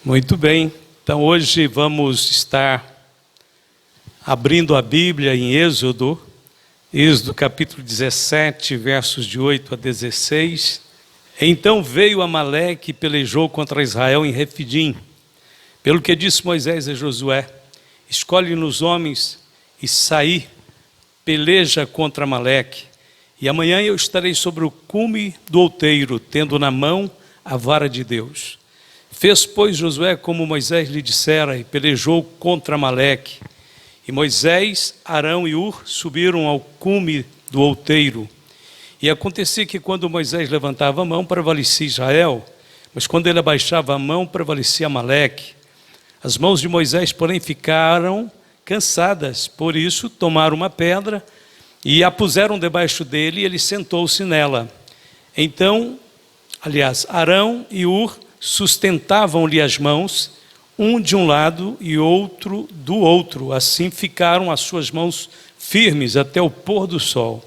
Muito bem, então hoje vamos estar abrindo a Bíblia em Êxodo capítulo 17, versos de 8 a 16. Então veio Amaleque e pelejou contra Israel em Refidim. Pelo que disse Moisés a Josué: escolhe-nos homens e saí, peleja contra Amaleque. E amanhã eu estarei sobre o cume do outeiro, tendo na mão a vara de Deus. Fez, pois, Josué como Moisés lhe dissera, e pelejou contra Amaleque. E Moisés, Arão e Hur subiram ao cume do outeiro. E acontecia que quando Moisés levantava a mão, prevalecia Israel, mas quando ele abaixava a mão, prevalecia Amaleque. As mãos de Moisés, porém, ficaram cansadas, por isso tomaram uma pedra e a puseram debaixo dele, e ele sentou-se nela. Então, Arão e Hur sustentavam-lhe as mãos, um de um lado e outro do outro. Assim ficaram as suas mãos firmes até o pôr do sol.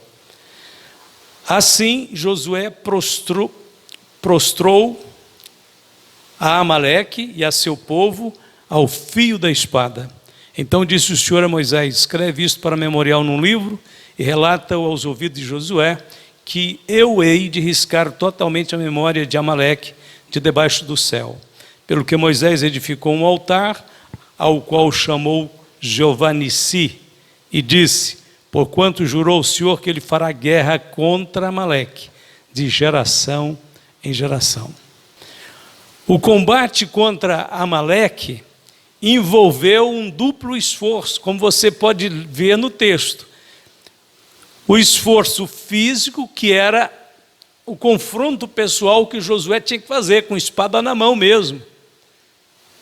Assim Josué prostrou a Amaleque e a seu povo ao fio da espada. Então disse o Senhor a Moisés: escreve isto para memorial num livro e relata-o aos ouvidos de Josué, que eu hei de riscar totalmente a memória de Amaleque de debaixo do céu. Pelo que Moisés edificou um altar, ao qual chamou Jeová Nissi, e disse: porquanto jurou o Senhor que ele fará guerra contra Amaleque, de geração em geração. O combate contra Amaleque envolveu um duplo esforço, como você pode ver no texto. O esforço físico, que era o confronto pessoal que Josué tinha que fazer, com espada na mão mesmo.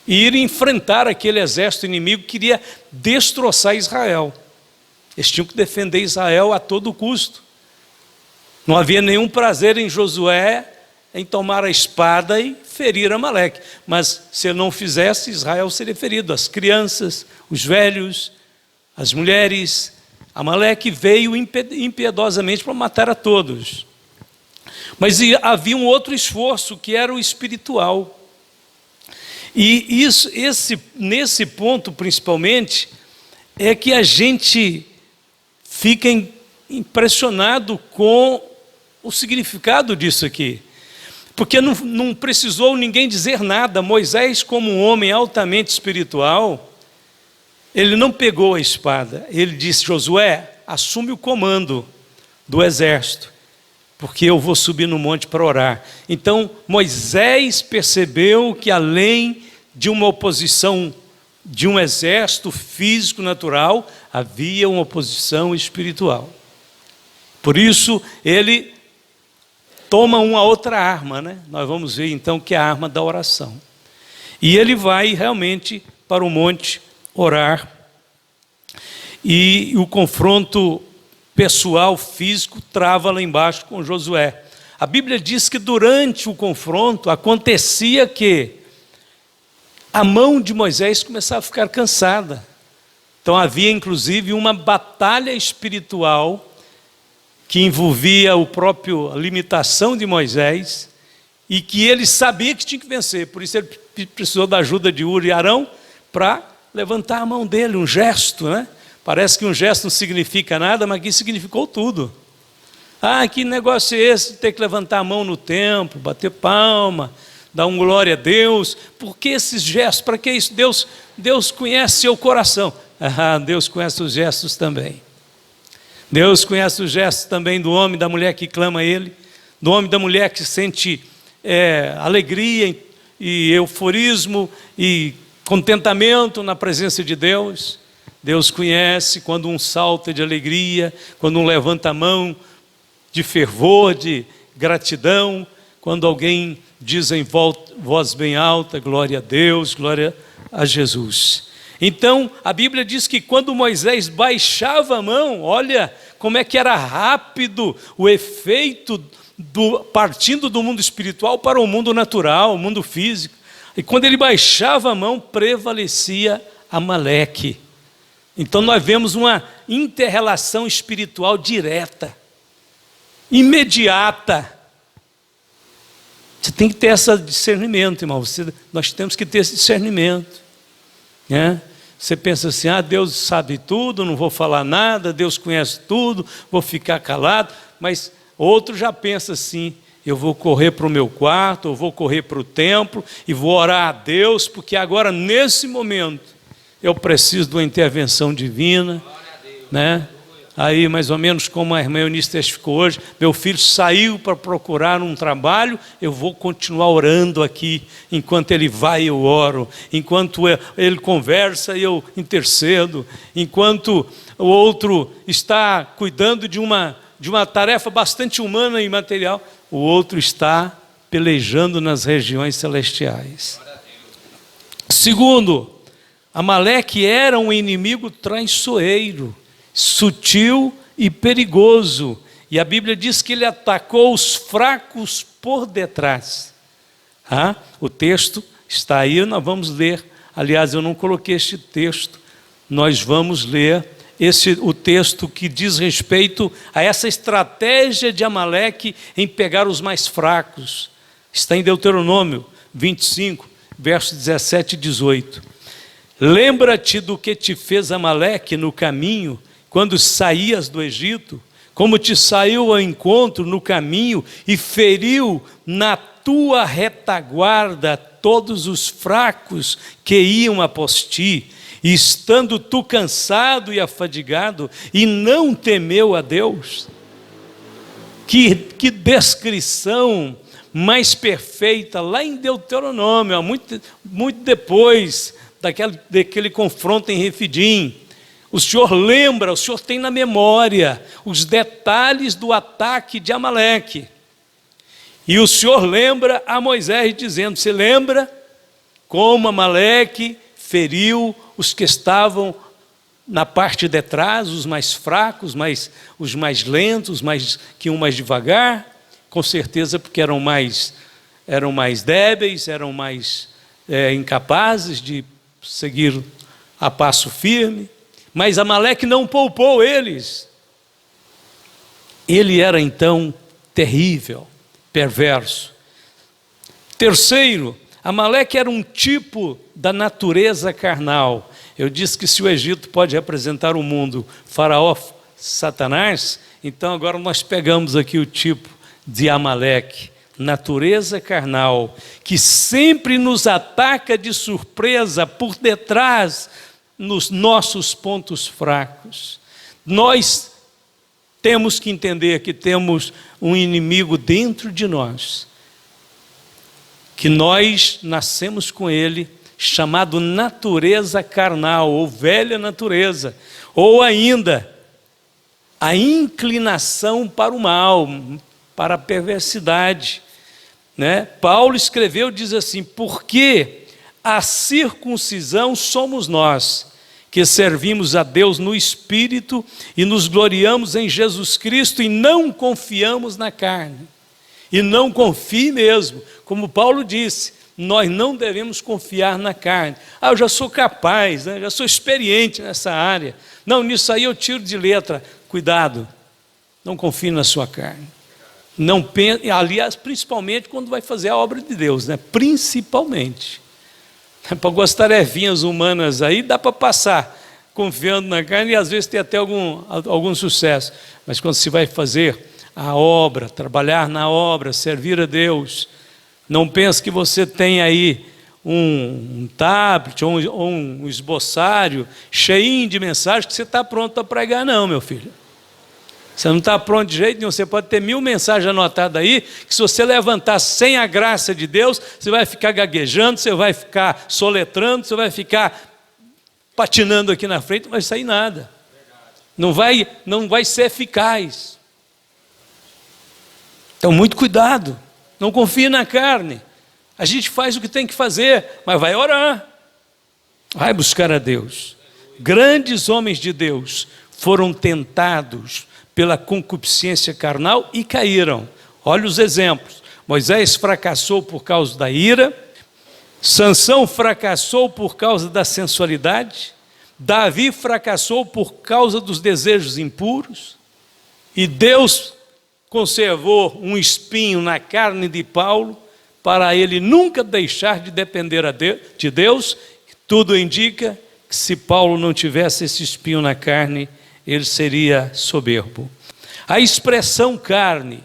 E ir enfrentar aquele exército inimigo que queria destroçar Israel. Eles tinham que defender Israel a todo custo. Não havia nenhum prazer em Josué em tomar a espada e ferir Amaleque. Mas se ele não fizesse, Israel seria ferido. As crianças, os velhos, as mulheres. Amaleque veio impiedosamente para matar a todos. Mas havia um outro esforço, que era o espiritual. E nesse ponto, principalmente, é que a gente fica impressionado com o significado disso aqui. Porque não precisou ninguém dizer nada. Moisés, como um homem altamente espiritual, ele não pegou a espada. Ele disse: Josué, assume o comando do exército, porque eu vou subir no monte para orar. Então Moisés percebeu que além de uma oposição de um exército físico natural, havia uma oposição espiritual. Por isso ele toma uma outra arma, né? Nós vamos ver então que é a arma da oração. E ele vai realmente para o monte orar. E o confronto pessoal, físico, trava lá embaixo com Josué. A Bíblia diz que durante o confronto acontecia que a mão de Moisés começava a ficar cansada. Então havia inclusive uma batalha espiritual que envolvia a limitação de Moisés, e que ele sabia que tinha que vencer. Por isso ele precisou da ajuda de Hur e Arão para levantar a mão dele, um gesto, né? Parece que um gesto não significa nada, mas aqui significou tudo. Ah, que negócio é esse de ter que levantar a mão no templo, bater palma, dar um glória a Deus? Por que esses gestos? Para que isso? Deus conhece seu coração. Ah, Deus conhece os gestos também. Deus conhece os gestos também do homem e da mulher que clama a Ele, do homem e da mulher que sente alegria e euforismo e contentamento na presença de Deus. Deus conhece quando um salta de alegria, quando um levanta a mão de fervor, de gratidão, quando alguém diz em voz bem alta: glória a Deus, glória a Jesus. Então a Bíblia diz que quando Moisés baixava a mão, olha como é que era rápido o efeito partindo do mundo espiritual para o mundo natural, o mundo físico. E quando ele baixava a mão, prevalecia Amaleque. Então nós vemos uma inter-relação espiritual direta, imediata. Você tem que ter esse discernimento, irmão. Nós temos que ter esse discernimento, né? Você pensa assim, Deus sabe tudo, não vou falar nada, Deus conhece tudo, vou ficar calado. Mas outro já pensa assim, eu vou correr para o meu quarto, eu vou correr para o templo e vou orar a Deus, porque agora, nesse momento, eu preciso de uma intervenção divina, né? Aí, mais ou menos como a irmã Eunice testificou hoje, meu filho saiu para procurar um trabalho, eu vou continuar orando aqui, enquanto ele vai eu oro, enquanto ele conversa eu intercedo, enquanto o outro está cuidando de uma tarefa bastante humana e material, o outro está pelejando nas regiões celestiais. Segundo, Amaleque era um inimigo traiçoeiro, sutil e perigoso, e a Bíblia diz que ele atacou os fracos por detrás. O texto está aí, nós vamos ler. Aliás, eu não coloquei este texto, nós vamos ler o texto que diz respeito a essa estratégia de Amaleque em pegar os mais fracos. Está em Deuteronômio 25, versos 17 e 18. Lembra-te do que te fez Amaleque no caminho, quando saías do Egito, como te saiu ao encontro no caminho e feriu na tua retaguarda todos os fracos que iam após ti, e estando tu cansado e afadigado, e não temeu a Deus. Que descrição mais perfeita, lá em Deuteronômio, muito depois daquele confronto em Refidim. O Senhor lembra, o Senhor tem na memória os detalhes do ataque de Amaleque. E o Senhor lembra a Moisés dizendo, você lembra como Amaleque feriu os que estavam na parte de trás, os mais fracos, os mais lentos, que iam mais devagar, com certeza porque eram mais débeis, eram mais incapazes de seguir a passo firme. Mas Amaleque não poupou eles. Ele era então terrível, perverso. Terceiro, Amaleque era um tipo da natureza carnal. Eu disse que se o Egito pode representar o mundo, Faraó, Satanás, então agora nós pegamos aqui o tipo de Amaleque, natureza carnal, que sempre nos ataca de surpresa por detrás, nos nossos pontos fracos. Nós temos que entender que temos um inimigo dentro de nós, que nós nascemos com ele, chamado natureza carnal, ou velha natureza, ou ainda a inclinação para o mal, para a perversidade, né? Paulo escreveu, diz assim, porque a circuncisão somos nós, que servimos a Deus no Espírito e nos gloriamos em Jesus Cristo e não confiamos na carne. E não confie mesmo, como Paulo disse, nós não devemos confiar na carne. Eu já sou capaz, né? Já sou experiente nessa área. Não, nisso aí eu tiro de letra. Cuidado, não confie na sua carne. Não pense, aliás, principalmente quando vai fazer a obra de Deus, né? Principalmente. Para algumas tarefinhas humanas aí, dá para passar confiando na carne e às vezes ter até algum sucesso. Mas quando se vai fazer a obra, trabalhar na obra, servir a Deus, não pense que você tem aí um tablet ou um esboçário cheinho de mensagens que você está pronto para pregar, não, meu filho. Você não está pronto de jeito nenhum. Você pode ter 1000 mensagens anotadas aí, que se você levantar sem a graça de Deus, você vai ficar gaguejando, você vai ficar soletrando, você vai ficar patinando aqui na frente, não vai sair nada. Não vai ser eficaz. Então, muito cuidado. Não confie na carne. A gente faz o que tem que fazer, mas vai orar. Vai buscar a Deus. Grandes homens de Deus foram tentados pela concupiscência carnal e caíram. Olha os exemplos. Moisés fracassou por causa da ira. Sansão fracassou por causa da sensualidade. Davi fracassou por causa dos desejos impuros. E Deus conservou um espinho na carne de Paulo para ele nunca deixar de depender de Deus. Tudo indica que se Paulo não tivesse esse espinho na carne, ele seria soberbo. A expressão carne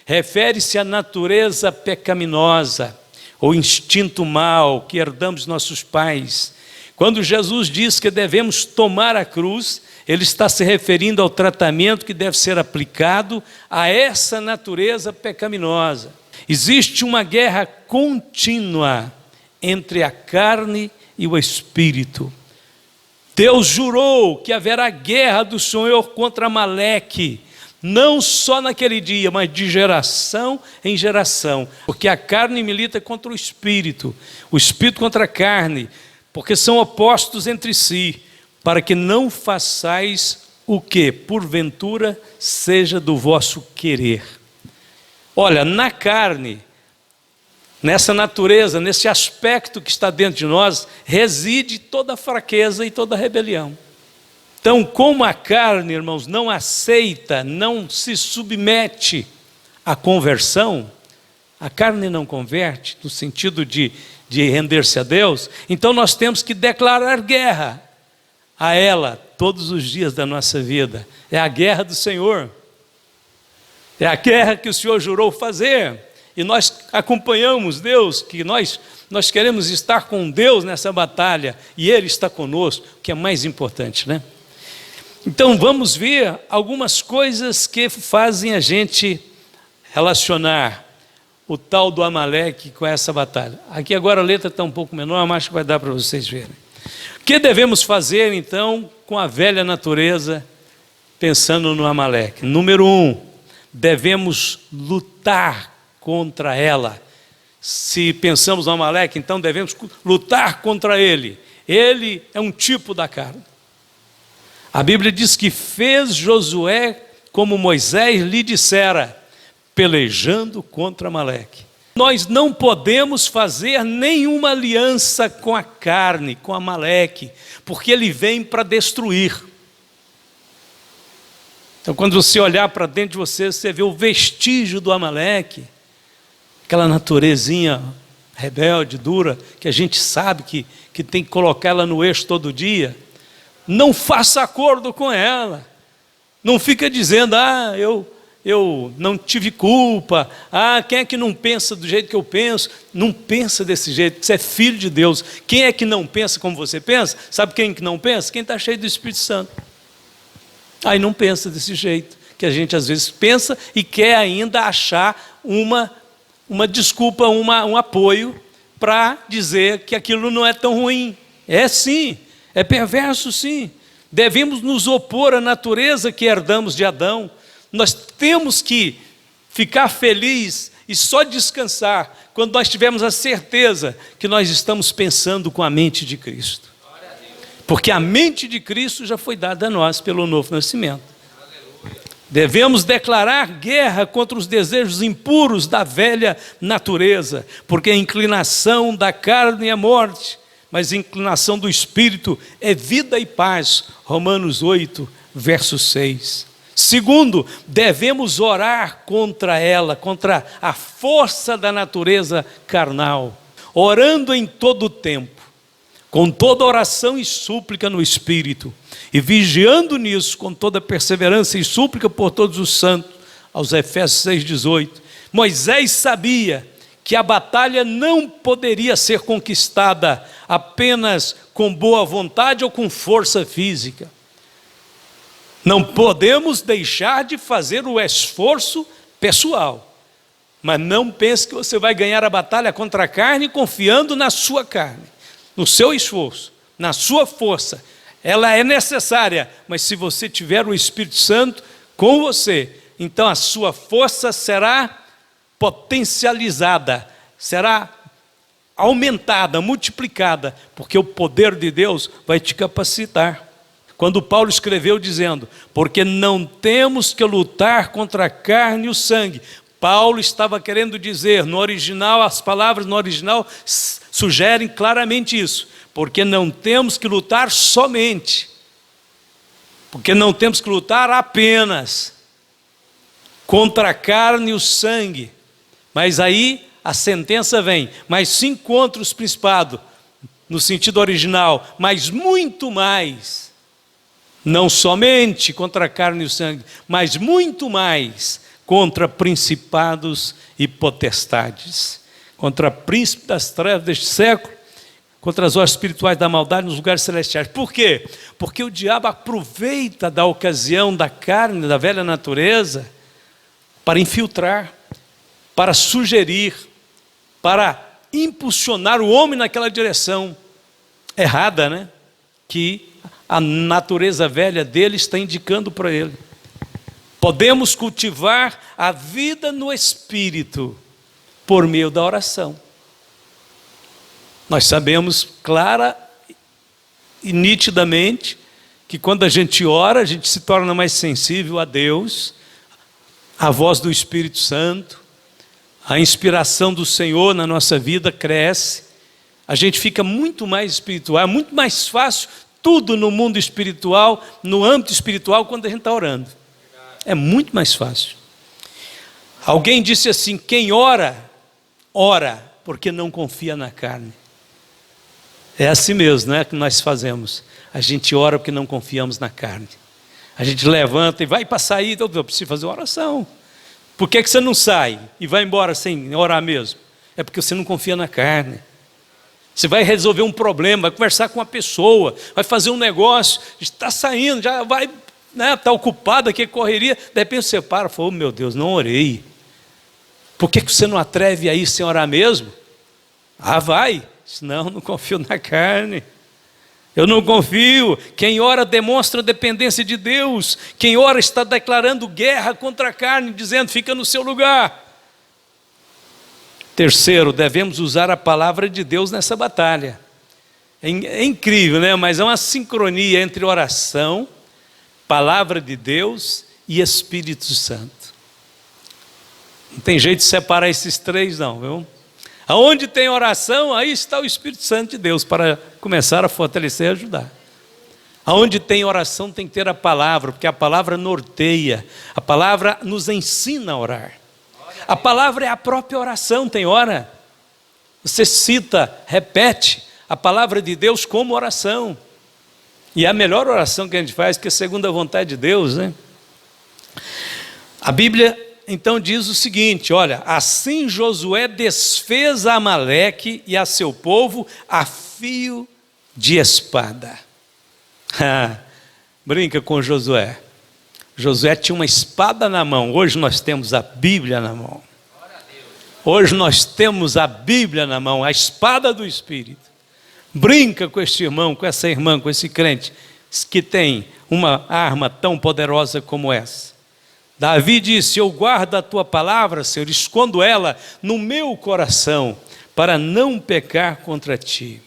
refere-se à natureza pecaminosa, ou instinto mau que herdamos de nossos pais. Quando Jesus diz que devemos tomar a cruz, ele está se referindo ao tratamento que deve ser aplicado a essa natureza pecaminosa. Existe uma guerra contínua entre a carne e o espírito. Deus jurou que haverá guerra do Senhor contra Amaleque, não só naquele dia, mas de geração em geração, porque a carne milita contra o espírito contra a carne, porque são opostos entre si, para que não façais o que, porventura, seja do vosso querer. Olha, na carne, nessa natureza, nesse aspecto que está dentro de nós, reside toda a fraqueza e toda a rebelião. Então, como a carne, irmãos, não aceita, não se submete à conversão, a carne não converte, no sentido de render-se a Deus, então nós temos que declarar guerra a ela todos os dias da nossa vida. É a guerra do Senhor, é a guerra que o Senhor jurou fazer, e nós acompanhamos Deus, que nós queremos estar com Deus nessa batalha, e Ele está conosco, que é mais importante, né? Então vamos ver algumas coisas que fazem a gente relacionar o tal do Amaleque com essa batalha. Aqui agora a letra está um pouco menor, mas acho que vai dar para vocês verem. O que devemos fazer então com a velha natureza, pensando no Amaleque? Número 1, devemos lutar contra ela. Se pensamos no Amaleque, então devemos lutar contra ele. Ele é um tipo da carne. A Bíblia diz que fez Josué como Moisés lhe dissera, pelejando contra Amaleque. Nós não podemos fazer nenhuma aliança com a carne, com Amaleque, porque ele vem para destruir. Então, quando você olhar para dentro de você, você vê o vestígio do Amaleque, aquela naturezinha rebelde, dura, que a gente sabe que tem que colocar ela no eixo todo dia. Não faça acordo com ela. Não fica dizendo, eu não tive culpa. Quem é que não pensa do jeito que eu penso? Não pensa desse jeito, você é filho de Deus. Quem é que não pensa como você pensa? Sabe quem que não pensa? Quem está cheio do Espírito Santo. Aí não pensa desse jeito, que a gente às vezes pensa e quer ainda achar uma desculpa, um apoio para dizer que aquilo não é tão ruim. É sim. É perverso, sim. Devemos nos opor à natureza que herdamos de Adão. Nós temos que ficar felizes e só descansar quando nós tivermos a certeza que nós estamos pensando com a mente de Cristo. Porque a mente de Cristo já foi dada a nós pelo novo nascimento. Devemos declarar guerra contra os desejos impuros da velha natureza, porque a inclinação da carne é morte, mas a inclinação do Espírito é vida e paz. Romanos 8, verso 6. Segundo, devemos orar contra ela, contra a força da natureza carnal, orando em todo o tempo, com toda oração e súplica no Espírito, e vigiando nisso com toda perseverança e súplica por todos os santos, aos Efésios 6,18. Moisés sabia que a batalha não poderia ser conquistada apenas com boa vontade ou com força física. Não podemos deixar de fazer o esforço pessoal, mas não pense que você vai ganhar a batalha contra a carne confiando na sua carne, no seu esforço, na sua força. Ela é necessária, mas se você tiver o Espírito Santo com você, então a sua força será potencializada, será aumentada, multiplicada, porque o poder de Deus vai te capacitar. Quando Paulo escreveu dizendo, porque não temos que lutar contra a carne e o sangue, Paulo estava querendo dizer, no original, as palavras no original sugerem claramente isso, porque não temos que lutar somente, porque não temos que lutar apenas contra a carne e o sangue, mas aí a sentença vem, mas sim contra os principados, no sentido original, mas muito mais, não somente contra a carne e o sangue, mas muito mais contra principados e potestades, contra príncipe das trevas deste século, contra as hostes espirituais da maldade nos lugares celestiais. Por quê? Porque o diabo aproveita da ocasião da carne, da velha natureza, para infiltrar, para sugerir, para impulsionar o homem naquela direção errada, né? Que a natureza velha dele está indicando para ele. Podemos cultivar a vida no Espírito por meio da oração. Nós sabemos clara e nitidamente que quando a gente ora, a gente se torna mais sensível a Deus, a voz do Espírito Santo, a inspiração do Senhor na nossa vida cresce, a gente fica muito mais espiritual, é muito mais fácil tudo no mundo espiritual, no âmbito espiritual, quando a gente está orando. É muito mais fácil. Alguém disse assim: quem ora, ora porque não confia na carne. É assim mesmo, né, que nós fazemos. A gente ora porque não confiamos na carne. A gente levanta e vai para sair, eu preciso fazer uma oração. Por que você não sai e vai embora sem orar mesmo? É porque você não confia na carne. Você vai resolver um problema, vai conversar com uma pessoa, vai fazer um negócio, está saindo, já vai, né, está ocupado aqui, correria, de repente você para e fala: oh, meu Deus, não orei. Por que você não atreve a ir sem orar mesmo? Ah, vai. Não confio na carne. Eu não confio. Quem ora demonstra dependência de Deus. Quem ora está declarando guerra contra a carne, dizendo: fica no seu lugar. Terceiro, devemos usar a palavra de Deus nessa batalha. É incrível, né? Mas é uma sincronia entre oração, palavra de Deus e Espírito Santo. Não tem jeito de separar esses três, não, viu? Aonde tem oração, aí está o Espírito Santo de Deus para começar a fortalecer e ajudar. Aonde tem oração tem que ter a palavra, porque a palavra norteia, a palavra nos ensina a orar. A palavra é a própria oração, tem hora. Você cita, repete a palavra de Deus como oração. E é a melhor oração que a gente faz, que é segundo a vontade de Deus, né? A Bíblia então diz o seguinte, olha: assim Josué desfez a Amaleque e a seu povo a fio de espada. Brinca com Josué. Josué tinha uma espada na mão. Hoje nós temos a Bíblia na mão. Hoje nós temos a Bíblia na mão, a espada do Espírito. Brinca com este irmão, com essa irmã, com esse crente que tem uma arma tão poderosa como essa. Davi disse: eu guardo a tua palavra, Senhor, escondo ela no meu coração, para não pecar contra ti.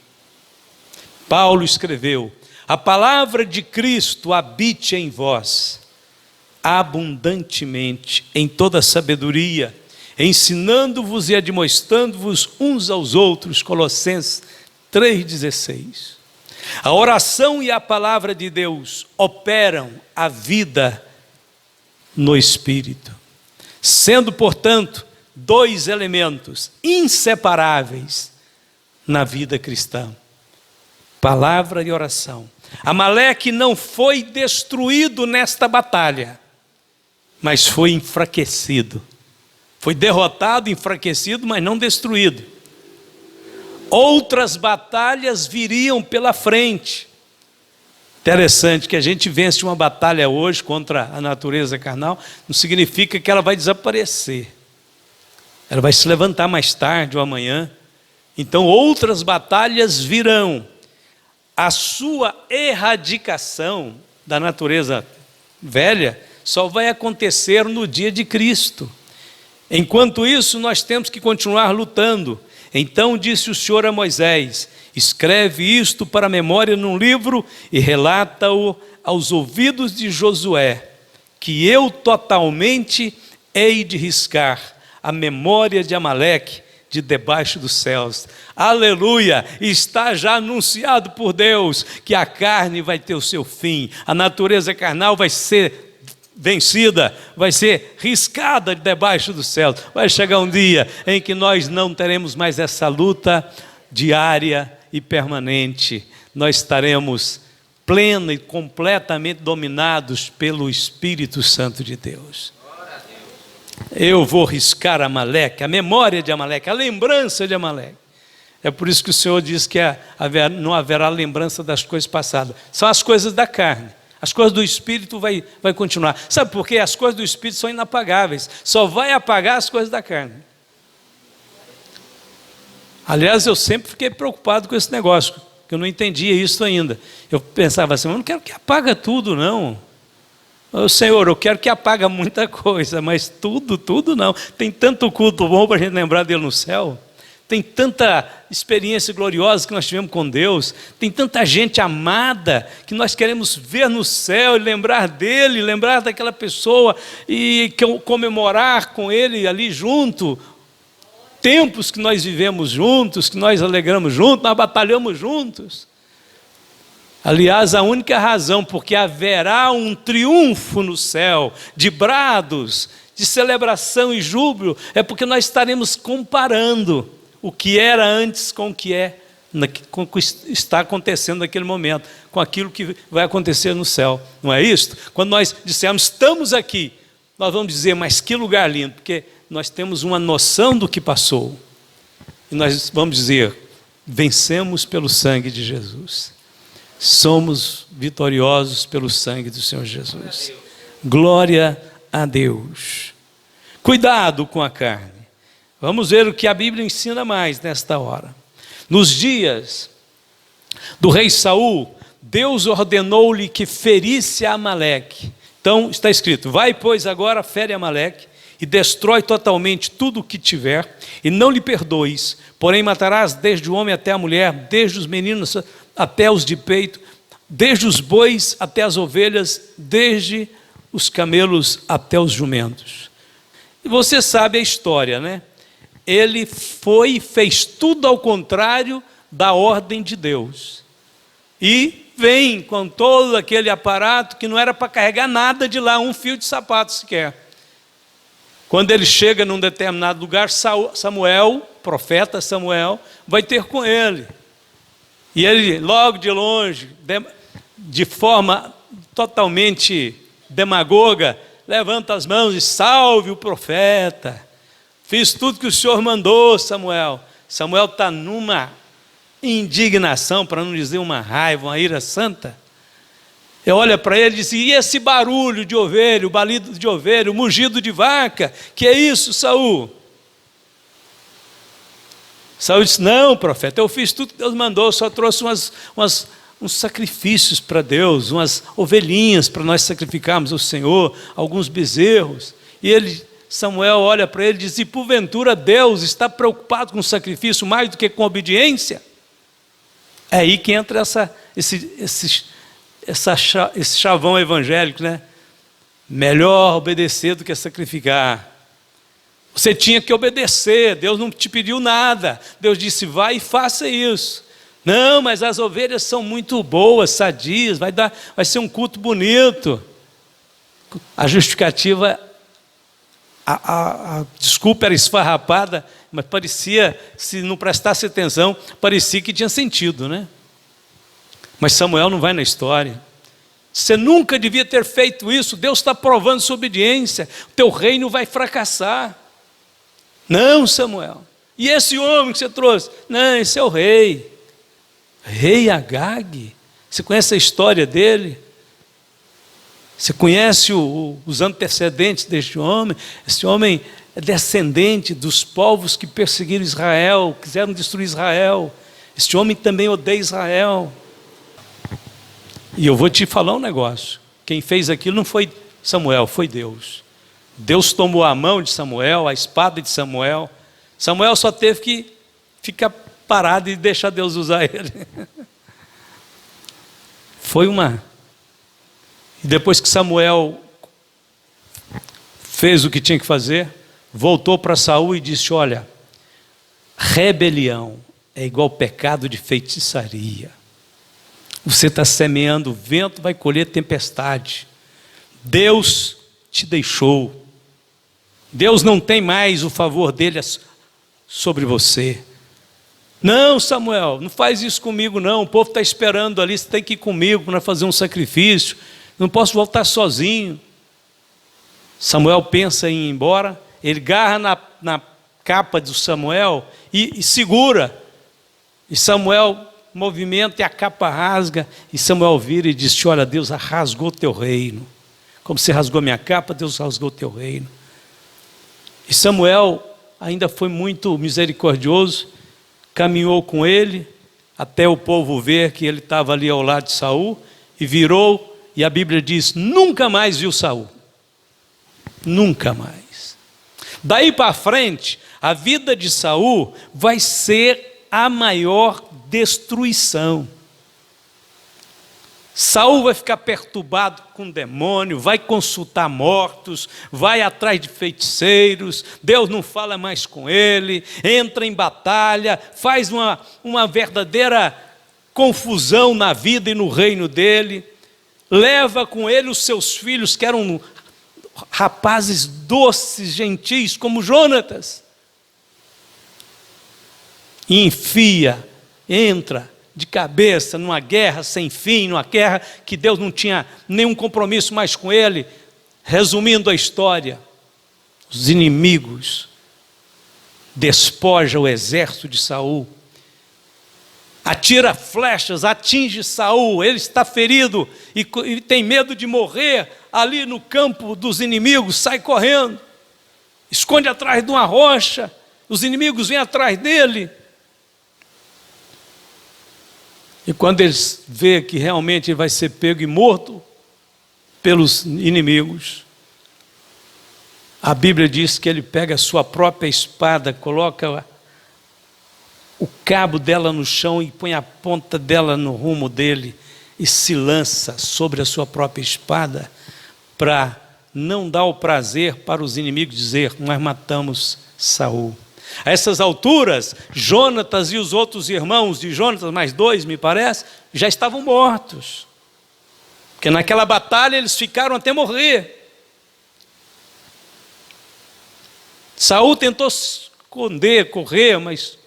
Paulo escreveu: a palavra de Cristo habite em vós, abundantemente, em toda sabedoria, ensinando-vos e admoestando-vos uns aos outros. Colossenses 3,16. A oração e a palavra de Deus operam a vida no Espírito, sendo, portanto, dois elementos inseparáveis na vida cristã: palavra e oração. Amaleque não foi destruído nesta batalha, mas foi enfraquecido. Foi derrotado, enfraquecido, mas não destruído. Outras batalhas viriam pela frente. Interessante que a gente vence uma batalha hoje contra a natureza carnal, não significa que ela vai desaparecer. Ela vai se levantar mais tarde ou amanhã. Então outras batalhas virão. A sua erradicação da natureza velha só vai acontecer no dia de Cristo. Enquanto isso, nós temos que continuar lutando. Então disse o Senhor a Moisés: escreve isto para a memória num livro e relata-o aos ouvidos de Josué, que eu totalmente hei de riscar a memória de Amaleque de debaixo dos céus. Aleluia! Está já anunciado por Deus que a carne vai ter o seu fim, a natureza carnal vai ser vencida, vai ser riscada debaixo do céu. Vai chegar um dia em que nós não teremos mais essa luta diária e permanente. Nós estaremos plena e completamente dominados pelo Espírito Santo de Deus. Eu vou riscar Amaleque, a memória de Amaleque, a lembrança de Amaleque. É por isso que o Senhor diz que não haverá lembrança das coisas passadas. São as coisas da carne. As coisas do Espírito vai continuar. Sabe por quê? As coisas do Espírito são inapagáveis. Só vai apagar as coisas da carne. Aliás, eu sempre fiquei preocupado com esse negócio, que eu não entendia isso ainda. Eu pensava assim, eu não quero que apaga tudo, não. Senhor, eu quero que apaga muita coisa, mas tudo não. Tem tanto culto bom para a gente lembrar dele no céu. Tem tanta experiência gloriosa que nós tivemos com Deus. Tem tanta gente amada que nós queremos ver no céu e lembrar dele, lembrar daquela pessoa e comemorar com ele ali junto. Tempos que nós vivemos juntos, que nós alegramos juntos, nós batalhamos juntos. Aliás, a única razão porque haverá um triunfo no céu, de brados, de celebração e júbilo, é porque nós estaremos comparando o que era antes com o que está acontecendo naquele momento, com aquilo que vai acontecer no céu. Não é isso? Quando nós dissermos, estamos aqui, nós vamos dizer, mas que lugar lindo, porque nós temos uma noção do que passou. E nós vamos dizer, vencemos pelo sangue de Jesus. Somos vitoriosos pelo sangue do Senhor Jesus. Glória a Deus. Cuidado com a carne. Vamos ver o que a Bíblia ensina mais nesta hora. Nos dias do rei Saul, Deus ordenou-lhe que ferisse a Amaleque. Então está escrito, vai pois agora, fere Amaleque, e destrói totalmente tudo o que tiver, e não lhe perdoes, porém matarás desde o homem até a mulher, desde os meninos até os de peito, desde os bois até as ovelhas, desde os camelos até os jumentos. E você sabe a história, né? Ele fez tudo ao contrário da ordem de Deus. E vem com todo aquele aparato que não era para carregar nada de lá, um fio de sapato sequer. Quando ele chega num determinado lugar, Samuel, profeta Samuel, vai ter com ele. E ele, logo de longe, de forma totalmente demagoga, levanta as mãos e salve o profeta. Fiz tudo que o Senhor mandou, Samuel. Samuel está numa indignação, para não dizer uma raiva, uma ira santa. Ele olha para ele e diz, e esse barulho de ovelha, o balido de ovelha, o mugido de vaca, que é isso, Saul? Saul disse, não, profeta, eu fiz tudo que Deus mandou, só trouxe uns sacrifícios para Deus, umas ovelhinhas para nós sacrificarmos ao Senhor, alguns bezerros. E Samuel olha para ele e diz, e porventura Deus está preocupado com o sacrifício mais do que com a obediência? É aí que entra esse chavão evangélico, né? Melhor obedecer do que sacrificar. Você tinha que obedecer, Deus não te pediu nada. Deus disse, vai e faça isso. Não, mas as ovelhas são muito boas, sadias, vai ser um culto bonito. A justificativa, a desculpa era esfarrapada, mas parecia, se não prestasse atenção, parecia que tinha sentido, né? Mas Samuel não vai na história. Você nunca devia ter feito isso, Deus está provando sua obediência, o teu reino vai fracassar. Não, Samuel. E esse homem que você trouxe? Não, esse é o rei. Rei Agag. Você conhece a história dele? Você conhece os antecedentes deste homem? Esse homem é descendente dos povos que perseguiram Israel, quiseram destruir Israel. Este homem também odeia Israel. E eu vou te falar um negócio. Quem fez aquilo não foi Samuel, foi Deus. Deus tomou a mão de Samuel, a espada de Samuel. Samuel só teve que ficar parado e deixar Deus usar ele. E depois que Samuel fez o que tinha que fazer, voltou para Saul e disse, olha, rebelião é igual pecado de feitiçaria. Você está semeando, o vento vai colher tempestade. Deus te deixou. Deus não tem mais o favor dele sobre você. Não, Samuel, não faz isso comigo não, o povo está esperando ali, você tem que ir comigo para fazer um sacrifício, não posso voltar sozinho. Samuel pensa em ir embora, ele agarra na capa do Samuel e segura, e Samuel movimenta e a capa rasga, e Samuel vira e diz: olha, Deus rasgou teu reino, como você rasgou minha capa, Deus rasgou teu reino. E Samuel ainda foi muito misericordioso, caminhou com ele, até o povo ver que ele estava ali ao lado de Saul, e virou, e a Bíblia diz, nunca mais viu Saul. Nunca mais. Daí para frente, a vida de Saul vai ser a maior destruição. Saul vai ficar perturbado com o demônio, vai consultar mortos, vai atrás de feiticeiros, Deus não fala mais com ele, entra em batalha, faz uma verdadeira confusão na vida e no reino dele, leva com ele os seus filhos, que eram rapazes doces, gentis, como Jonatas, e enfia, entra de cabeça numa guerra sem fim, numa guerra que Deus não tinha nenhum compromisso mais com ele. Resumindo a história, os inimigos despojam o exército de Saul, atira flechas, atinge Saul, ele está ferido e tem medo de morrer ali no campo dos inimigos, sai correndo, esconde atrás de uma rocha, os inimigos vêm atrás dele. E quando eles vê que realmente ele vai ser pego e morto pelos inimigos, a Bíblia diz que ele pega a sua própria espada, coloca o cabo dela no chão e põe a ponta dela no rumo dele e se lança sobre a sua própria espada para não dar o prazer para os inimigos dizer: nós matamos Saul. A essas alturas, Jonatas e os outros irmãos de Jonatas, mais dois me parece, já estavam mortos. Porque naquela batalha eles ficaram até morrer. Saul tentou se esconder, correr, mas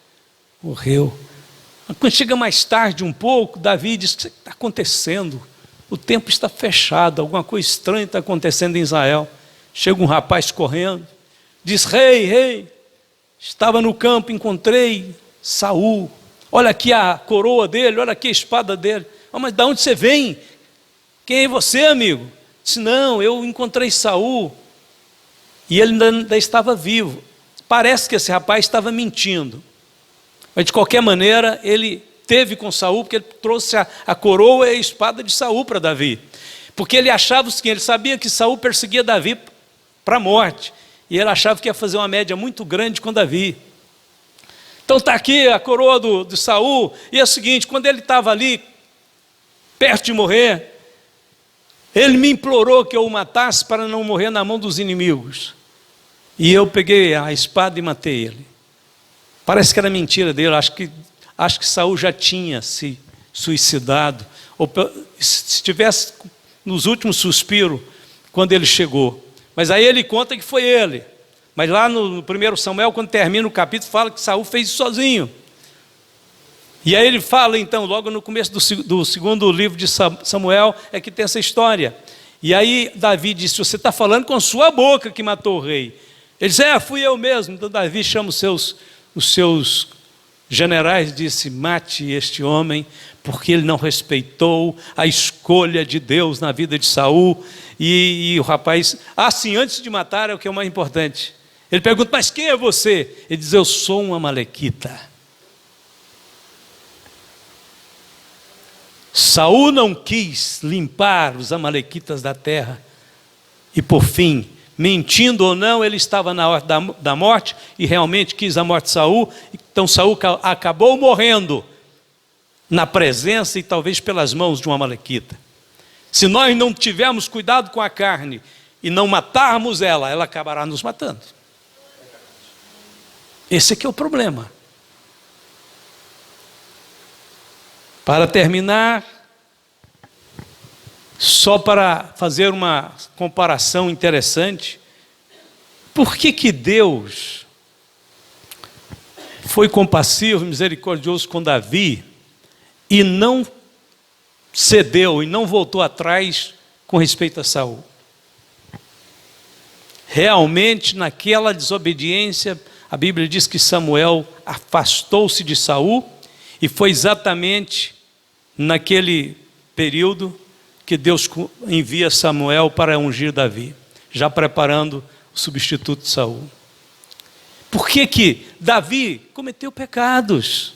morreu. Quando chega mais tarde um pouco, Davi diz: o que está acontecendo? O tempo está fechado, alguma coisa estranha está acontecendo em Israel. Chega um rapaz correndo, diz: rei, estava no campo, encontrei Saul, olha aqui a coroa dele, olha aqui a espada dele. Oh, mas de onde você vem? Quem é você, amigo? Disse: não, eu encontrei Saul e ele ainda estava vivo. Parece que esse rapaz estava mentindo, mas de qualquer maneira ele teve com Saul, porque ele trouxe a coroa e a espada de Saul para Davi, porque ele achava o seguinte, ele sabia que Saul perseguia Davi para a morte, e ele achava que ia fazer uma média muito grande com Davi. Então está aqui a coroa de Saul, e é o seguinte, quando ele estava ali, perto de morrer, ele me implorou que eu o matasse para não morrer na mão dos inimigos, e eu peguei a espada e matei ele. Parece que era mentira dele, acho que Saul já tinha se suicidado, ou se estivesse nos últimos suspiros, quando ele chegou. Mas aí ele conta que foi ele. Mas lá no 1 Samuel, quando termina o capítulo, fala que Saul fez isso sozinho. E aí ele fala então, logo no começo do segundo livro de Samuel, é que tem essa história. E aí Davi disse: você está falando com sua boca que matou o rei. Ele disse: fui eu mesmo. Então Davi chama os seus generais e disse: mate este homem, porque ele não respeitou a escolha de Deus na vida de Saul. E o rapaz, sim, antes de matar é o que é o mais importante. Ele pergunta: mas quem é você? Ele diz: eu sou um amalequita. Saul não quis limpar os amalequitas da terra. E por fim, mentindo ou não, ele estava na hora da morte e realmente quis a morte de Saul. Então Saul acabou morrendo na presença e talvez pelas mãos de um amalequita. Se nós não tivermos cuidado com a carne e não matarmos ela acabará nos matando. Esse aqui é o problema. Para terminar, Só para fazer uma comparação interessante, por que Deus foi compassivo e misericordioso com Davi e não cedeu e não voltou atrás com respeito a Saul? Realmente, naquela desobediência, a Bíblia diz que Samuel afastou-se de Saul, e foi exatamente naquele período que Deus envia Samuel para ungir Davi, já preparando o substituto de Saul. Por que Davi cometeu pecados,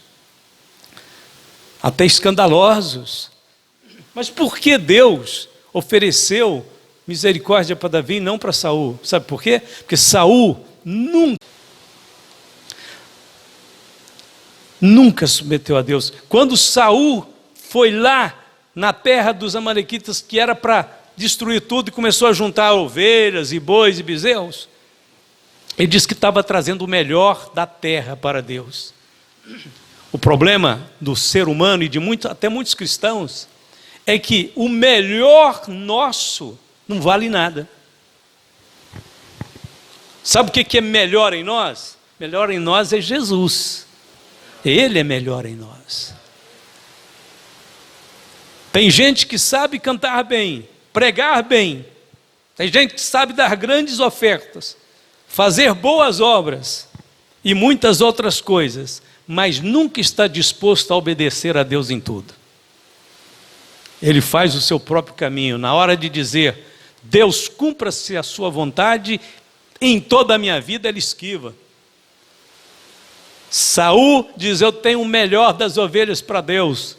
até escandalosos? Mas por que Deus ofereceu misericórdia para Davi e não para Saul? Sabe por quê? Porque Saul nunca submeteu a Deus. Quando Saul foi lá na terra dos amalequitas, que era para destruir tudo, e começou a juntar ovelhas e bois e bezerros, ele disse que estava trazendo o melhor da terra para Deus. O problema do ser humano e de até muitos cristãos é que o melhor nosso não vale nada. Sabe o que é melhor em nós? Melhor em nós é Jesus. Ele é melhor em nós. Tem gente que sabe cantar bem, pregar bem. Tem gente que sabe dar grandes ofertas, fazer boas obras e muitas outras coisas, mas nunca está disposto a obedecer a Deus em tudo. Ele faz o seu próprio caminho. Na hora de dizer, Deus, cumpra-se a sua vontade em toda a minha vida, ele esquiva. Saul diz, eu tenho o melhor das ovelhas para Deus.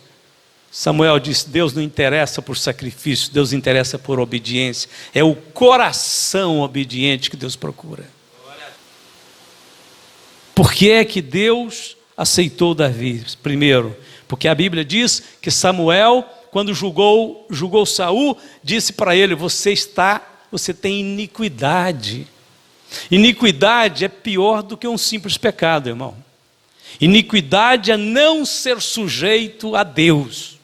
Samuel disse, Deus não interessa por sacrifício, Deus interessa por obediência. É o coração obediente que Deus procura. Por que é que Deus aceitou Davi? Primeiro, porque a Bíblia diz que Samuel, quando julgou Saul, disse para ele, você tem iniquidade. Iniquidade é pior do que um simples pecado, irmão. Iniquidade é não ser sujeito a Deus.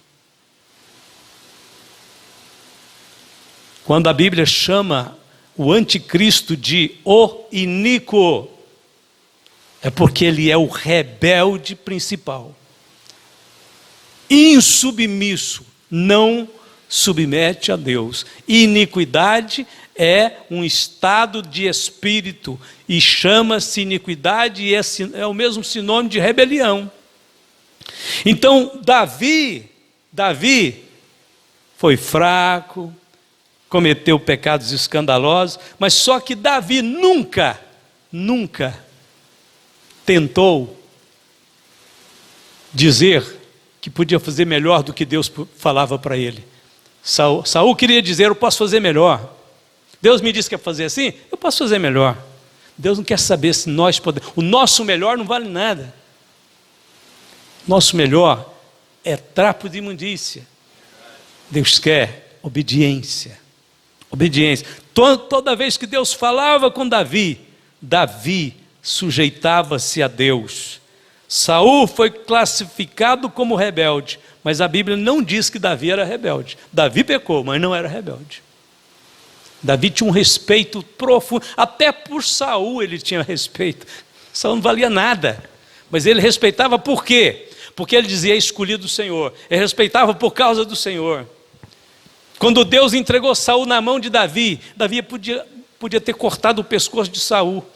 Quando a Bíblia chama o anticristo de o iníquo, é porque ele é o rebelde principal. Insubmisso, não submete a Deus. Iniquidade é um estado de espírito e chama-se iniquidade e é o mesmo sinônimo de rebelião. Então Davi foi fraco, cometeu pecados escandalosos, mas só que Davi nunca tentou dizer que podia fazer melhor do que Deus falava para ele. Saul queria dizer, eu posso fazer melhor. Deus me disse que ia fazer assim, eu posso fazer melhor. Deus não quer saber se nós podemos. O nosso melhor não vale nada. Nosso melhor é trapo de imundícia. Deus quer obediência. Obediência. Toda vez que Deus falava com Davi sujeitava-se a Deus. Saul foi classificado como rebelde, mas a Bíblia não diz que Davi era rebelde. Davi pecou, mas não era rebelde. Davi tinha um respeito profundo, até por Saul ele tinha respeito. Saul não valia nada, mas ele respeitava por quê? Porque ele dizia, escolhido do Senhor. Ele respeitava por causa do Senhor. Quando Deus entregou Saul na mão de Davi, Davi podia ter cortado o pescoço de Saul.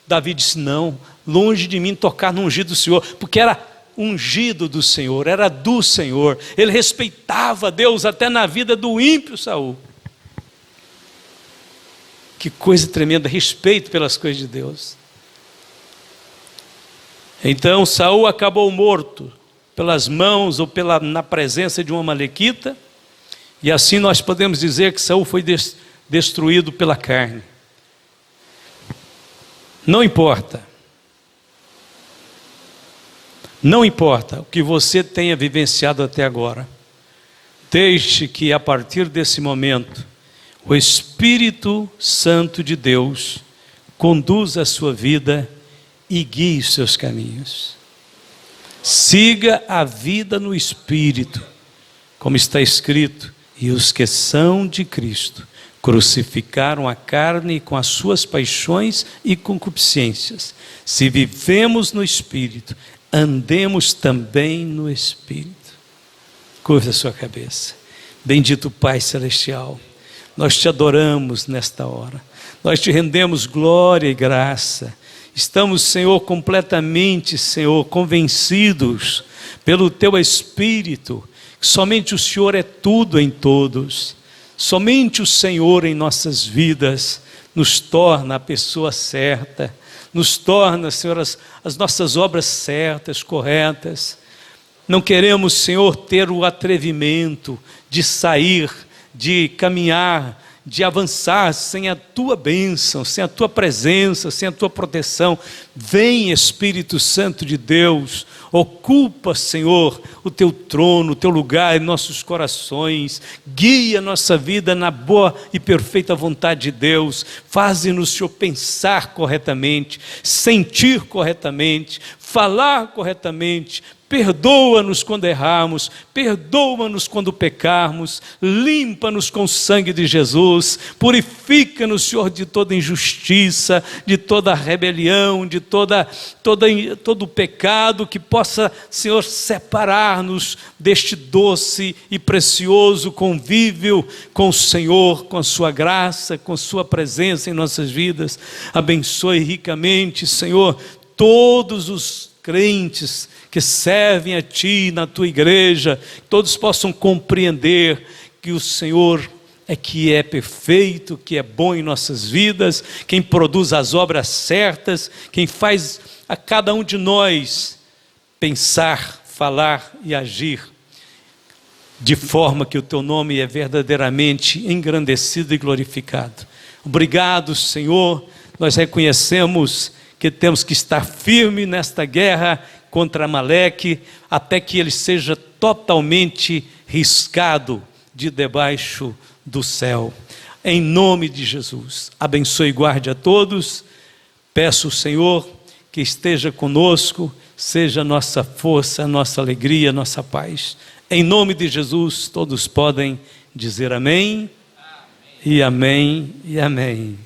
Davi disse, não, longe de mim tocar no ungido do Senhor, porque era ungido do Senhor, era do Senhor. Ele respeitava Deus até na vida do ímpio Saul. Que coisa tremenda, respeito pelas coisas de Deus. Então Saul acabou morto pelas mãos ou na presença de uma amalequita, e assim nós podemos dizer que Saul foi destruído pela carne. Não importa o que você tenha vivenciado até agora, deixe que a partir desse momento o Espírito Santo de Deus conduza a sua vida e guie os seus caminhos. Siga a vida no Espírito, como está escrito, E os que são de Cristo crucificaram a carne com as suas paixões e concupiscências. Se vivemos no Espírito, andemos também no Espírito. Curva a sua cabeça. Bendito Pai Celestial, nós te adoramos nesta hora. Nós te rendemos glória e graça. Estamos, Senhor, completamente, Senhor, convencidos pelo Teu Espírito, que somente o Senhor é tudo em todos. Somente o Senhor em nossas vidas nos torna a pessoa certa, nos torna, Senhor, as nossas obras certas, corretas. Não queremos, Senhor, ter o atrevimento de sair, de caminhar, de avançar sem a Tua bênção, sem a Tua presença, sem a Tua proteção. Vem, Espírito Santo de Deus, ocupa, Senhor, o Teu trono, o Teu lugar em nossos corações, guia nossa vida na boa e perfeita vontade de Deus, faze-nos, Senhor, pensar corretamente, sentir corretamente, falar corretamente. Perdoa-nos quando errarmos, perdoa-nos quando pecarmos, limpa-nos com o sangue de Jesus, purifica-nos, Senhor, de toda injustiça, de toda rebelião, de todo pecado que possa, Senhor, separar-nos deste doce e precioso convívio com o Senhor, com a sua graça, com a sua presença em nossas vidas. Abençoe ricamente, Senhor, todos os crentes que servem a Ti na Tua igreja, todos possam compreender que o Senhor é que é perfeito, que é bom em nossas vidas, quem produz as obras certas, quem faz a cada um de nós pensar, falar e agir de forma que o Teu nome é verdadeiramente engrandecido e glorificado. Obrigado, Senhor, nós reconhecemos que temos que estar firme nesta guerra contra Amaleque, até que ele seja totalmente riscado de debaixo do céu. Em nome de Jesus, abençoe e guarde a todos. Peço ao Senhor que esteja conosco, seja a nossa força, a nossa alegria, a nossa paz. Em nome de Jesus, todos podem dizer amém, amém. E amém, e amém.